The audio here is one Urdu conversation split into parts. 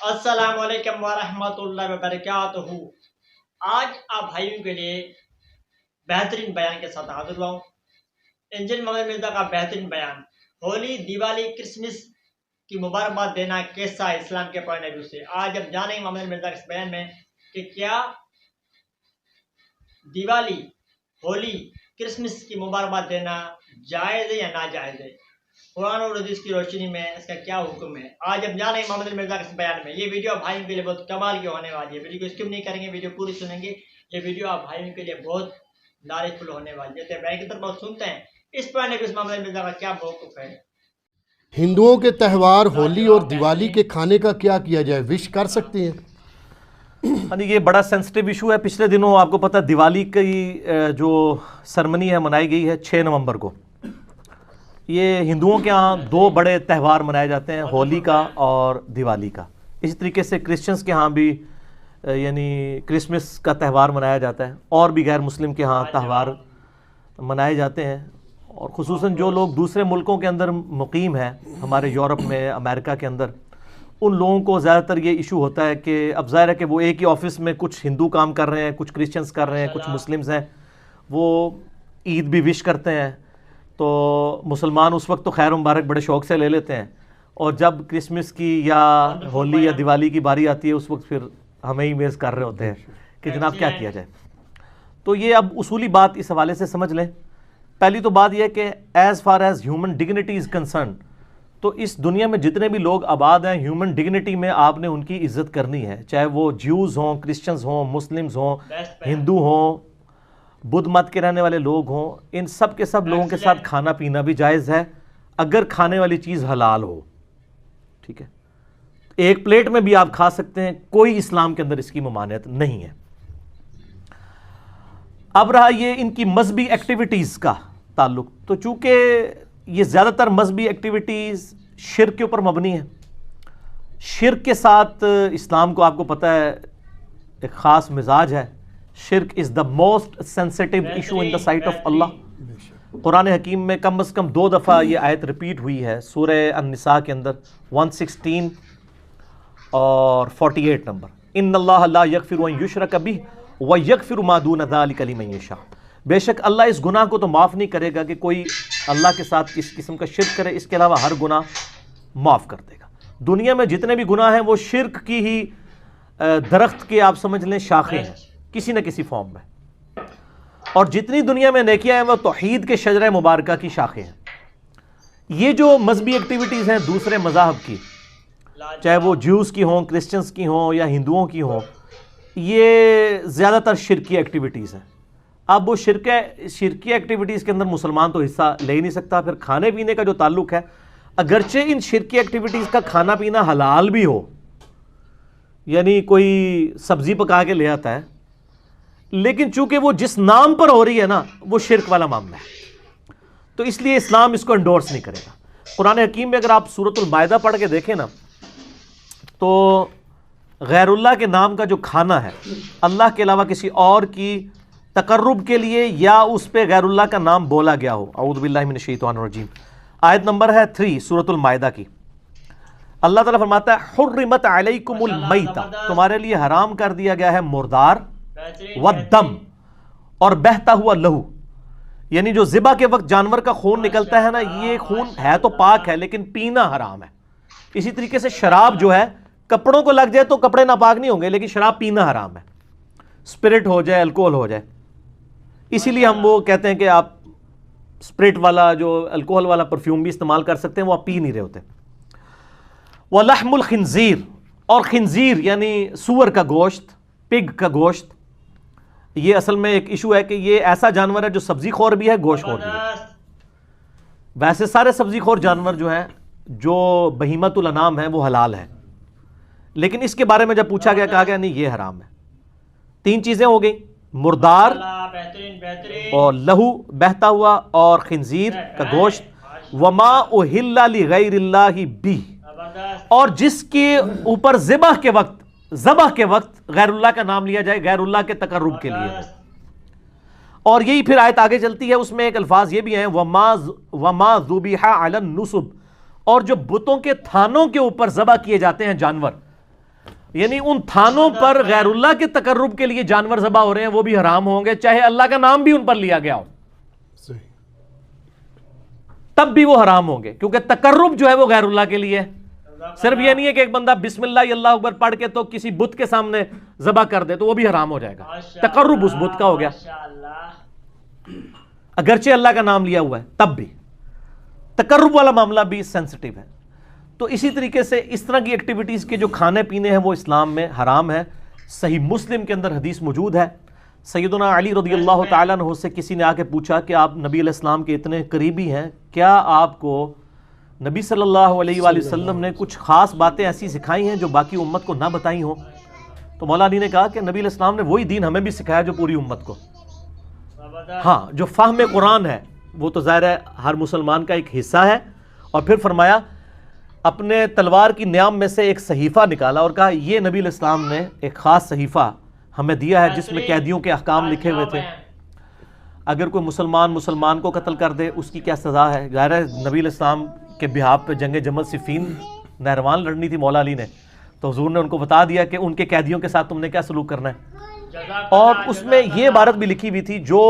السلام علیکم ورحمۃ اللہ وبرکاتہ۔ آج آپ بھائیوں کے لیے بہترین بیان کے ساتھ حاضر ہوا ہوں۔ انجن محمد مرزا کا بہترین بیان، ہولی، دیوالی، کرسمس کی مبارکباد دینا کیسا ہے اسلام کے پوائنٹ آف ویو سے۔ آج ہم جانیں گے محمد مرزا کے اس بیان میں کہ کیا دیوالی، ہولی، کرسمس کی مبارکباد دینا جائز ہے یا ناجائز ہے، قرآن اور حدیث کی روشنی میں اس کا کیا حکم ہے۔ آج ہم جانیں گے محمد مرزا کے اس بیان میں۔ یہ ویڈیو آپ بھائیوں کے لیے بہت کمال کی ہونے والی ہے، ویڈیو کو اسکپ نہیں کریں گے، ویڈیو پوری سنیں گے۔ یہ ویڈیو آپ بھائیوں کے لیے بہت نالج فل ہونے والی ہے۔ بیان کی طرف بہت سنتے ہیں اس پوائنٹ آف ویو سے محمد مرزا کا کیا موقف ہے۔ ہندوؤں کے تہوار ہولی اور دیوالی کے کھانے کا کیا کیا جائے، وش کر سکتے ہیں؟ یہ بڑا سینسٹیو ایشو ہے۔ پچھلے دنوں آپ کو پتہ دیوالی کی جو سرمنی ہے منائی گئی ہے 6 نومبر کو۔ یہ ہندوؤں کے ہاں 2 بڑے تہوار منائے جاتے ہیں، ہولی کا اور دیوالی کا۔ اسی طریقے سے کرسچنز کے ہاں بھی یعنی کرسمس کا تہوار منایا جاتا ہے، اور بھی غیر مسلم کے ہاں تہوار منائے جاتے ہیں۔ اور خصوصاً جو لوگ دوسرے ملکوں کے اندر مقیم ہیں، ہمارے یورپ میں، امریکہ کے اندر، ان لوگوں کو زیادہ تر یہ ایشو ہوتا ہے کہ اب ظاہر ہے کہ وہ ایک ہی آفس میں کچھ ہندو کام کر رہے ہیں، کچھ کرسچنز کر رہے ہیں، کچھ مسلمز ہیں، وہ عید بھی وش کرتے ہیں، تو مسلمان اس وقت تو خیر مبارک بڑے شوق سے لے لیتے ہیں، اور جب کرسمس کی یا ہولی یا دیوالی کی باری آتی ہے اس وقت پھر ہمیں ہی میز کر رہے ہوتے ہیں کہ جناب کیا کیا جائے۔ تو یہ اب اصولی بات اس حوالے سے سمجھ لیں۔ پہلی تو بات یہ ہے کہ as far as human dignity is concern, تو اس دنیا میں جتنے بھی لوگ آباد ہیں، ہیومن ڈگنیٹی میں آپ نے ان کی عزت کرنی ہے، چاہے وہ جیوز ہوں، کرسچنز ہوں، مسلمز ہوں، ہندو ہوں، بدھ مت کے رہنے والے لوگ ہوں، ان سب کے سب لوگوں کے ساتھ کھانا پینا بھی جائز ہے اگر کھانے والی چیز حلال ہو، ٹھیک ہے۔ ایک پلیٹ میں بھی آپ کھا سکتے ہیں، کوئی اسلام کے اندر اس کی ممانعت نہیں ہے۔ اب رہا یہ ان کی مذہبی ایکٹیویٹیز کا تعلق، تو چونکہ یہ زیادہ تر مذہبی ایکٹیویٹیز شرک کے اوپر مبنی ہیں، شرک کے ساتھ اسلام کو آپ کو پتہ ہے ایک خاص مزاج ہے۔ شرک is the most sensitive issue in the sight of اللہ۔ قرآن حکیم میں کم از کم 2 دفعہ یہ آیت ریپیٹ ہوئی ہے، سورہ النساء کے اندر 116 اور 48 نمبر، ان اللہ لا یغفر ان یشرک بہ ویغفر ما دون ذلک لمن یشاء۔ بے شک اللہ اس گناہ کو تو معاف نہیں کرے گا کہ کوئی اللہ کے ساتھ کس قسم کا شرک کرے، اس کے علاوہ ہر گناہ معاف کر دے گا۔ دنیا میں جتنے بھی گناہ ہیں وہ شرک کی ہی درخت کے آپ سمجھ لیں شاخیں ہیں کسی نہ کسی فارم میں، اور جتنی دنیا میں نیکیاں ہیں وہ توحید کے شجرہ مبارکہ کی شاخیں ہیں۔ یہ جو مذہبی ایکٹیویٹیز ہیں دوسرے مذاہب کی، چاہے وہ جیوز کی ہوں، کرسچنز کی ہوں یا ہندوؤں کی ہوں، یہ زیادہ تر شرکی ایکٹیویٹیز ہیں۔ اب وہ شرکی ایکٹیویٹیز کے اندر مسلمان تو حصہ لے ہی نہیں سکتا۔ پھر کھانے پینے کا جو تعلق ہے، اگرچہ ان شرکی ایکٹیویٹیز کا کھانا پینا حلال بھی ہو، یعنی کوئی سبزی پکا کے لے آتا ہے، لیکن چونکہ وہ جس نام پر ہو رہی ہے نا وہ شرک والا معاملہ ہے، تو اس لیے اسلام اس کو انڈورس نہیں کرے گا۔ قرآن حکیم میں اگر آپ سورۃ المائدہ پڑھ کے دیکھیں نا، تو غیر اللہ کے نام کا جو کھانا ہے، اللہ کے علاوہ کسی اور کی تقرب کے لیے یا اس پہ غیر اللہ کا نام بولا گیا ہو، اعوذ باللہ من الشیطان الرجیم، آیت نمبر ہے 3 سورۃ المائدہ کی، اللہ تعالیٰ فرماتا ہے حرمت علیکم المیتہ، تمہارے لیے حرام کر دیا گیا ہے مردار، والدم، اور بہتا ہوا لہو، یعنی جو ذبح کے وقت جانور کا خون نکلتا ہے نا، یہ خون ہے تو پاک ہے لیکن پینا حرام ہے۔ اسی طریقے سے شراب جو ہے کپڑوں کو لگ جائے تو کپڑے ناپاک نہیں ہوں گے، لیکن شراب پینا حرام ہے، اسپرٹ ہو جائے، الکوہل ہو جائے۔ اسی لیے ہم وہ کہتے ہیں کہ آپ اسپرٹ والا جو الکوہل والا پرفیوم بھی استعمال کر سکتے ہیں، وہ آپ پی نہیں رہے ہوتے۔ وَلَحْمُ الْخِنزِيرِ، اور خنزیر یعنی سور کا گوشت، پگ کا گوشت، یہ اصل میں ایک ایشو ہے کہ یہ ایسا جانور ہے جو سبزی خور بھی ہے، گوشت خور بھی ہے۔ ویسے سارے سبزی خور جانور جو ہیں، جو بہیمۃ الانام ہیں، وہ حلال ہیں، لیکن اس کے بارے میں جب پوچھا گیا کہا گیا نہیں یہ حرام ہے۔ 3 چیزیں ہو گئیں، مردار اور لہو بہتا ہوا اور خنزیر کا گوشت، وما اہل لغیر اللہ بہ، اور جس کے اوپر ذبح کے وقت غیر اللہ کا نام لیا جائے، غیر اللہ کے تقرب کے لیے۔ اور یہی پھر آیت آگے چلتی ہے، اس میں ایک الفاظ یہ بھی ہیں وما ذبح علی النصب، اور جو بتوں کے تھانوں کے اوپر ذبح کیے جاتے ہیں جانور، یعنی ان تھانوں پر غیر اللہ کے تقرب کے لیے جانور ذبح ہو رہے ہیں وہ بھی حرام ہوں گے، چاہے اللہ کا نام بھی ان پر لیا گیا ہو، تب بھی وہ حرام ہوں گے، کیونکہ تقرب جو ہے وہ غیر اللہ کے لیے ہے۔ صرف یہ نہیں ہے کہ ایک بندہ بسم اللہ اللہ اکبر پڑھ کے تو کسی بت کے سامنے ذبح کر دے تو وہ بھی حرام ہو جائے گا، تقرب اس بت کا ہو گیا، اگرچہ اللہ کا نام لیا ہوا ہے تب بھی تقرب والا معاملہ بھی سینسٹیو ہے۔ تو اسی طریقے سے اس طرح کی ایکٹیویٹیز کے جو کھانے پینے ہیں وہ اسلام میں حرام ہے۔ صحیح مسلم کے اندر حدیث موجود ہے، سیدنا علی رضی اللہ تعالیٰ عنہ سے کسی نے آ کے پوچھا کہ آپ نبی علیہ السلام کے اتنے قریبی ہیں، کیا آپ کو نبی صلی اللہ علیہ وآلہ وسلم نے کچھ خاص باتیں ایسی سکھائی ہیں جو باقی امت کو نہ بتائی ہوں؟ تو مولا علی نے کہا کہ نبی علیہ السلام نے وہی دین ہمیں بھی سکھایا جو پوری امت کو۔ ہاں، جو فہم قرآن ہے وہ تو ظاہر ہے ہر مسلمان کا ایک حصہ ہے۔ اور پھر فرمایا اپنے تلوار کی نیام میں سے ایک صحیفہ نکالا اور کہا یہ نبی علیہ السلام نے ایک خاص صحیفہ ہمیں دیا ہے جس میں قیدیوں کے احکام لکھے ہوئے تھے، اگر کوئی مسلمان کو قتل کر دے اس کی کیا سزا ہے۔ ظاہر ہے نبی علیہ السلام کے بہاف پہ جنگ جمل صفین نہروان لڑنی تھی مولا علی نے، تو حضور نے ان کو بتا دیا کہ ان کے قیدیوں کے ساتھ تم نے کیا سلوک کرنا ہے۔ اور اس میں یہ عبارت بھی لکھی ہوئی تھی جو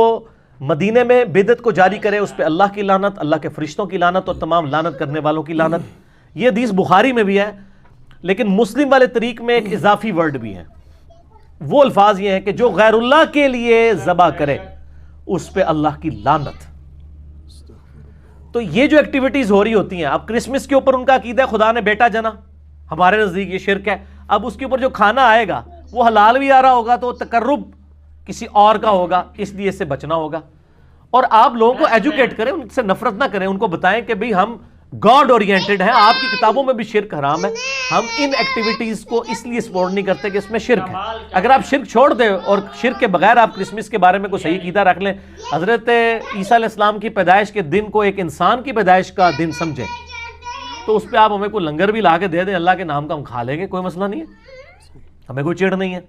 مدینے میں بدعت کو جاری کرے اس پہ اللہ کی لعنت، اللہ کے فرشتوں کی لعنت اور تمام لعنت کرنے والوں کی لعنت۔ یہ حدیث بخاری میں بھی ہے، لیکن مسلم والے طریق میں ایک اضافی ورڈ بھی ہے، وہ الفاظ یہ ہیں کہ جو غیر اللہ کے لیے ذبح کرے اس پہ اللہ کی لعنت۔ تو یہ جو ایکٹیویٹیز ہو رہی ہوتی ہیں، اب کرسمس کے اوپر ان کا عقیدہ ہے خدا نے بیٹا جنا، ہمارے نزدیک یہ شرک ہے۔ اب اس کے اوپر جو کھانا آئے گا وہ حلال بھی آ رہا ہوگا تو تقرب کسی اور کا ہوگا، اس لیے اس سے بچنا ہوگا۔ اور آپ لوگوں کو ایجوکیٹ کریں، ان سے نفرت نہ کریں، ان کو بتائیں کہ بھئی ہم گاڈ اورینٹڈ ہیں، آپ کی کتابوں میں بھی شرک حرام ہے، ہم ان ایکٹیویٹیز کو اس لیے سپورٹ نہیں کرتے کہ اس میں شرک ہے۔ اگر آپ شرک چھوڑ دیں اور شرک کے بغیر آپ کرسمس کے بارے میں کوئی صحیح عقیدہ رکھ لیں، حضرت عیسیٰ علیہ السلام کی پیدائش کے دن کو ایک انسان کی پیدائش کا دن سمجھیں، تو اس پہ آپ ہمیں کوئی لنگر بھی لا کے دے دیں اللہ کے نام کا، ہم کھا لیں گے، کوئی مسئلہ نہیں ہے، ہمیں کوئی چڑ نہیں ہے۔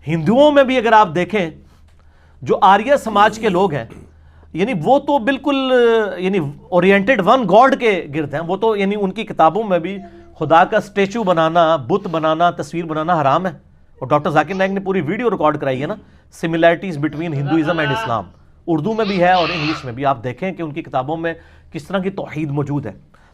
ہندوؤں میں بھی اگر آپ دیکھیں جو آریہ سماج کے لوگ ہیں، یعنی وہ تو بالکل یعنی اورینٹڈ ون گاڈ کے گرد ہیں، وہ تو یعنی ان کی کتابوں میں بھی خدا کا سٹیچو بنانا، بت بنانا، تصویر بنانا حرام ہے۔ اور ڈاکٹر ذاکر نائک نے پوری ویڈیو ریکارڈ کرائی ہے نا، سملیرٹیز بٹوین ہندوازم اینڈ اسلام، اردو میں بھی ہے اور انگلش میں بھی، آپ دیکھیں کہ ان کی کتابوں میں کس طرح کی توحید موجود ہے۔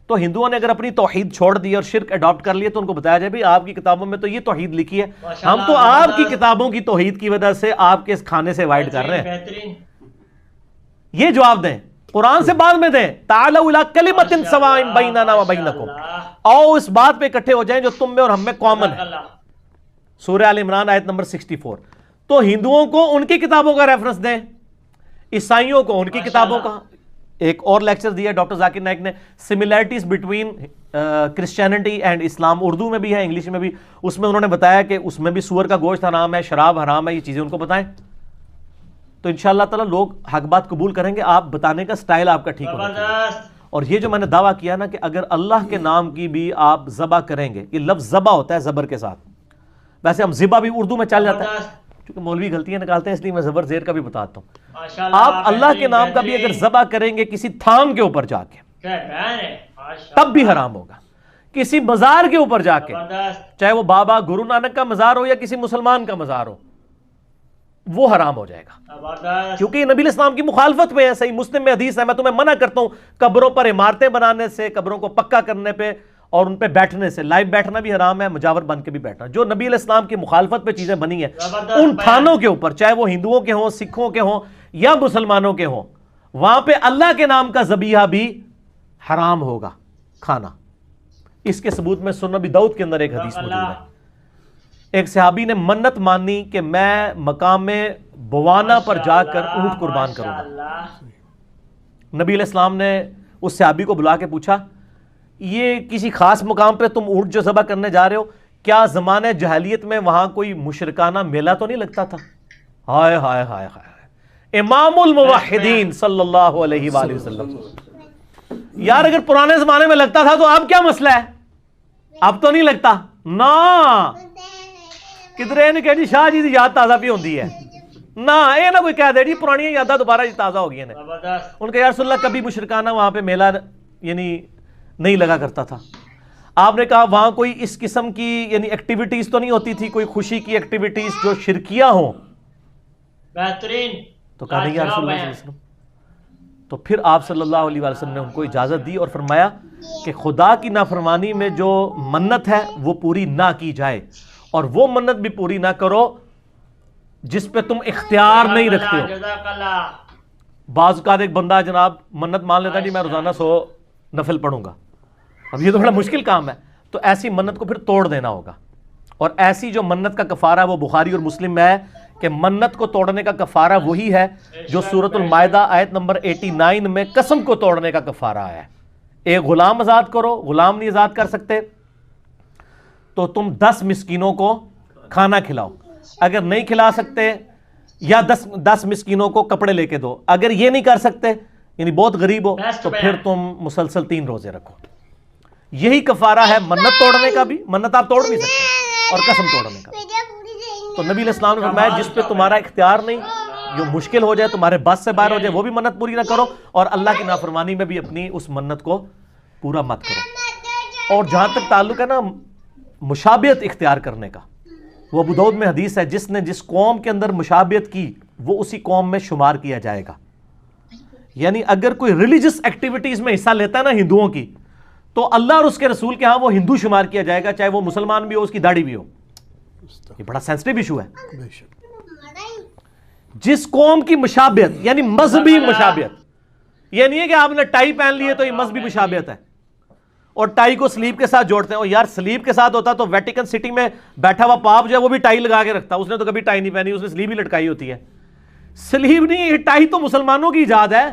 تو ہندوؤں نے اگر اپنی توحید چھوڑ دی اور شرک اڈاپٹ کر لیا تو ان کو بتایا جائے بھی آپ کی کتابوں میں تو یہ توحید لکھی ہے، ہم تو آپ کی کتابوں کی توحید کی وجہ سے آپ کے اس کھانے سے وائڈ کر رہے ہیں۔ یہ جواب دیں، قرآن سے بعد میں دیں، تعالوا الی کلمۃ سواء بیننا و بینکم، آؤ اس بات پہ اکٹھے ہو جائیں جو تم میں اور ہم میں کامن ہے۔ سورہ آل عمران آیت نمبر 64۔ تو ہندوؤں کو ان کی کتابوں کا ریفرنس دیں، عیسائیوں کو ان کی کتابوں کا۔ ایک اور لیکچر دیا ڈاکٹر ذاکر نائک نے، سملیرٹیز بٹوین کرسچینٹی اینڈ اسلام، اردو میں بھی ہے انگلش میں بھی، اس میں انہوں نے بتایا کہ اس میں بھی سور کا گوشت حرام ہے، شراب حرام ہے، یہ چیزیں ان کو بتائیں، تو انشاءاللہ تعالیٰ لوگ حق بات قبول کریں گے۔ آپ بتانے کا سٹائل آپ کا ٹھیک ہونا چاہیے۔ اور یہ جو میں نے دعویٰ کیا نا کہ اگر اللہ کے نام کی بھی آپ ذبح کریں گے، یہ لفظ ذبح ہوتا ہے زبر کے ساتھ، ویسے ہم ذبح بھی اردو میں چل جاتا ہے کیونکہ مولوی غلطیاں نکالتے ہیں، اس لیے میں زبر زیر کا بھی بتاتا ہوں۔ آپ اللہ کے نام کا بھی اگر ذبح کریں گے کسی تھان کے اوپر جا کے تب بھی حرام ہوگا، کسی مزار کے اوپر جا کے، چاہے وہ بابا گرو نانک کا مزار ہو یا کسی مسلمان کا مزار ہو، وہ حرام ہو جائے گا، کیونکہ یہ نبی علیہ السلام کی مخالفت میں ہے۔ صحیح مسلم میں حدیث ہے، میں تمہیں منع کرتا ہوں قبروں پر عمارتیں بنانے سے، قبروں کو پکا کرنے پہ اور ان پہ بیٹھنے سے، لائیو بیٹھنا بھی حرام ہے، مجاور بن کے بھی بیٹھنا۔ جو نبی علیہ السلام کی مخالفت پہ چیزیں بنی ہیں ان تھانوں کے اوپر، چاہے وہ ہندوؤں کے ہوں، سکھوں کے ہوں یا مسلمانوں کے ہوں، وہاں پہ اللہ کے نام کا ذبیحہ بھی حرام ہوگا کھانا۔ اس کے ثبوت میں سنن ابی داؤد کے اندر ایک حدیث موجود ہے، ایک صحابی نے منت مانی کہ میں مقام بوانا پر جا کر اونٹ قربان کروں گا۔ نبی علیہ السلام نے اس صحابی کو بلا کے پوچھا، یہ کسی خاص مقام پہ تم اونٹ جو ذبح کرنے جا رہے ہو، کیا زمانہ جاہلیت میں وہاں کوئی مشرکانہ میلہ تو نہیں لگتا تھا؟ ہائے ہائے ہائے ہائے، امام الموحدین صلی اللہ علیہ وآلہ وسلم، یار اگر پرانے زمانے میں لگتا تھا تو اب کیا مسئلہ ہے؟ اب تو نہیں لگتا نا، کدھر نے کہا جی شاہ جی دی یاد تازہ بھی ہوندی ہے نا، اے نہ کوئی کہہ دے جی پرانی یاداں دوبارہ جی تازہ ہو گئی ہیں۔ ان کا یا رسول اللہ کبھی مشرکانہ وہاں پہ میلہ یعنی نہیں لگا کرتا تھا۔ آپ نے کہا وہاں کوئی اس قسم کی یعنی ایکٹیویٹیز تو نہیں ہوتی تھی، کوئی خوشی کی ایکٹیویٹیز جو شرکیہ ہوں؟ بہترین. تو کہا نہیں یا رسول اللہ صلی اللہ علیہ وسلم. تو پھر آپ صلی اللہ علیہ وسلم نے ان کو اجازت دی اور فرمایا کہ خدا کی نافرمانی میں جو منت ہے وہ پوری نہ کی جائے، اور وہ منت بھی پوری نہ کرو جس پہ تم اختیار نہیں رکھتے ہو. جزاک اللہ. بعض اوقات ایک بندہ جناب منت مان لیتا ہے جی میں روزانہ 100 نفل پڑھوں گا. اب یہ تو بڑا مشکل کام ہے، تو ایسی منت کو پھر توڑ دینا ہوگا. اور ایسی جو منت کا کفارہ وہ بخاری اور مسلم میں ہے کہ منت کو توڑنے کا کفارہ وہی ہے جو سورۃ المائدہ آیت نمبر 89 میں قسم کو توڑنے کا کفارہ ہے. ایک غلام آزاد کرو، غلام نہیں آزاد کر سکتے تو تم 10 مسکینوں کو کھانا کھلاؤ. اگر نہیں کھلا سکتے یا 10 مسکینوں کو کپڑے لے کے دو. اگر یہ نہیں کر سکتے یعنی بہت غریب ہو تو پھر تم مسلسل 3 روزے رکھو. یہی کفارہ ہے منت توڑنے کا بھی. منت آپ توڑ بھی سکتے ہیں اور قسم توڑنے کا. تو نبی علیہ السلام نے فرمایا جس پہ تمہارا اختیار نہیں، جو مشکل ہو جائے، تمہارے بس سے باہر ہو جائے، وہ بھی منت پوری نہ کرو، اور اللہ کی نافرمانی میں بھی اپنی اس منت کو پورا مت کرو. اور جہاں تک تعلق ہے نا مشابہت اختیار کرنے کا، وہ ابو داؤد میں حدیث ہے جس نے جس قوم کے اندر مشابہت کی وہ اسی قوم میں شمار کیا جائے گا. یعنی اگر کوئی ریلیجس ایکٹیویٹیز میں حصہ لیتا ہے نا ہندوؤں کی، تو اللہ اور اس کے رسول کے ہاں وہ ہندو شمار کیا جائے گا، چاہے وہ مسلمان بھی ہو، اس کی داڑھی بھی ہو. یہ بڑا سینسٹیو ایشو ہے. جس قوم کی مشابہت یعنی مذہبی مشابہت، یہ نہیں ہے کہ آپ نے ٹائی پہن لی ہے تو یہ مذہبی مشابہت ہے، اور ٹائی کو سلیب کے ساتھ جوڑتے ہیں. اور یار سلیب کے ساتھ ہوتا تو ویٹیکن سٹی میں بیٹھا ہوا پاپ جو ہے وہ بھی ٹائی لگا کے رکھتا. اس نے تو کبھی ٹائی نہیں پہنی، اس نے سلیب ہی لٹکائی ہوتی ہے. سلیب نہیں، یہ ٹائی تو مسلمانوں کی ایجاد ہے.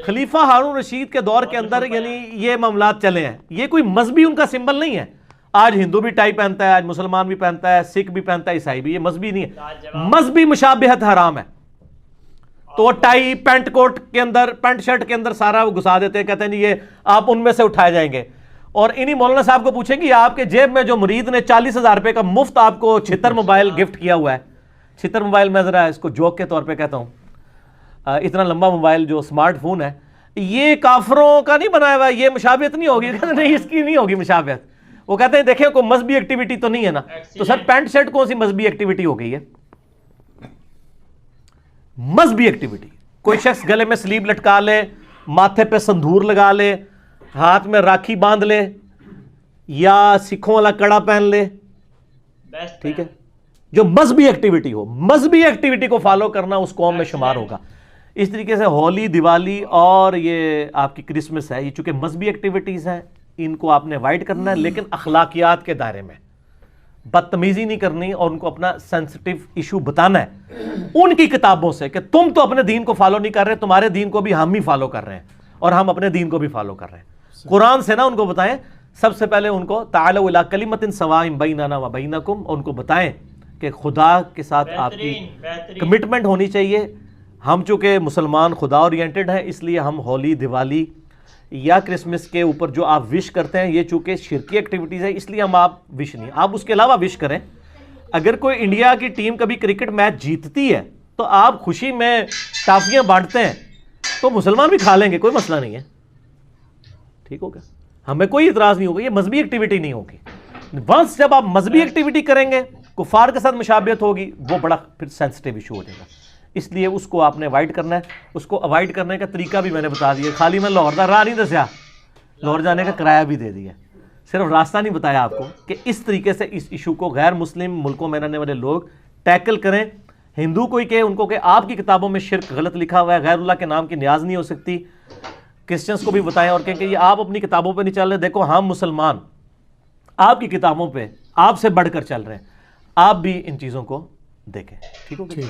خلیفہ ہارون رشید کے دور کے اندر یعنی یہ معاملات چلے ہیں. یہ کوئی مذہبی ان کا سمبل نہیں ہے. آج ہندو بھی ٹائی پہنتا ہے، آج مسلمان بھی پہنتا ہے، سکھ بھی پہنتا ہے، عیسائی بھی. یہ مذہبی نہیں ہے. مذہبی مشابہت حرام ہے. تو ٹائی پینٹ کوٹ کے اندر، پینٹ شرٹ کے اندر سارا وہ گھسا دیتے ہیں، کہتے ہیں یہ آپ ان میں سے اٹھائے جائیں گے. اور انہی مولانا صاحب کو پوچھیں کہ آپ کے جیب میں جو مرید نے 40,000 روپے کا مفت آپ کو 76 موبائل گفٹ کیا ہوا ہے. 76 موبائل میں ذرا اس کو جوک کے طور پہ کہتا ہوں، اتنا لمبا موبائل جو سمارٹ فون ہے، یہ کافروں کا نہیں بنایا ہوا ہے، یہ مشابہت نہیں ہوگی. کہتے نہیں اس کی نہیں ہوگی مشابہت. وہ کہتے ہیں دیکھیں کوئی مذہبی ایکٹیویٹی تو نہیں ہے نا. تو سر پینٹ شرٹ کون سی مذہبی ایکٹیویٹی ہو گئی ہے؟ مذہبی ایکٹیویٹی کوئی شخص گلے میں سلیب لٹکا لے، ماتھے پہ سندور لگا لے، ہاتھ میں راکھی باندھ لے، یا سکھوں والا کڑا پہن لے، ٹھیک ہے، جو مذہبی ایکٹیویٹی ہو، مذہبی ایکٹیویٹی کو فالو کرنا اس قوم میں شمار ہوگا. اس طریقے سے ہولی، دیوالی اور یہ آپ کی کرسمس ہے، یہ چونکہ مذہبی ایکٹیویٹیز ہیں، ان کو آپ نے اوائڈ کرنا ہے، لیکن اخلاقیات کے دائرے میں. بدتمیزی نہیں کرنی اور ان کو اپنا سینسٹیو ایشو بتانا ہے ان کی کتابوں سے کہ تم تو اپنے دین کو فالو نہیں کر رہے، تمہارے دین کو بھی ہم ہی فالو کر رہے ہیں اور ہم اپنے دین کو بھی فالو کر رہے ہیں. قرآن سے نہ ان کو بتائیں. سب سے پہلے ان کو تعالوا الی کلمۃ سواء بیننا و بینکم، ان کو بتائیں کہ خدا کے ساتھ آپ کی کمٹمنٹ ہونی چاہیے. ہم چونکہ مسلمان خدا اورینٹڈ ہیں، اس لیے ہم ہولی، دیوالی یا کرسمس کے اوپر جو آپ وش کرتے ہیں یہ چونکہ شرکی ایکٹیویٹیز ہے، اس لیے ہم آپ وش نہیں. آپ اس کے علاوہ وش کریں. اگر کوئی انڈیا کی ٹیم کبھی کرکٹ میچ جیتتی ہے تو آپ خوشی میں ٹافیاں بانٹتے ہیں تو مسلمان بھی کھا لیں گے، کوئی مسئلہ نہیں ہے. ٹھیک ہوگا، ہمیں کوئی اعتراض نہیں ہوگا. یہ مذہبی ایکٹیویٹی نہیں ہوگی. ونس جب آپ مذہبی ایکٹیویٹی کریں گے، کفار کے ساتھ مشابہت ہوگی، وہ بڑا پھر سینسٹیو ایشو ہو جائے گا. اس لیے اس کو آپ نے اوائڈ کرنا ہے. اس کو اوائڈ کرنے کا طریقہ بھی میں نے بتا دیا. خالی میں لاہور کا راہ نہیں دسیا، لاہور جانے کا کرایہ بھی دے دیا. صرف راستہ نہیں بتایا آپ کو کہ اس طریقے سے اس ایشو کو غیر مسلم ملکوں میں رہنے والے لوگ ٹیکل کریں. ہندو کوئی کہ ان کو کہ آپ کی کتابوں میں شرک غلط لکھا ہوا ہے، غیر اللہ کے نام کی نیاز نہیں ہو سکتی. کرسچنس کو بھی بتائیں اور کہیں کہ یہ آپ اپنی کتابوں پہ نہیں چل رہے. دیکھو ہم مسلمان آپ کی کتابوں پہ آپ سے بڑھ کر چل رہے ہیں. آپ بھی ان چیزوں کو دیکھیں. ٹھیک ہو گیا؟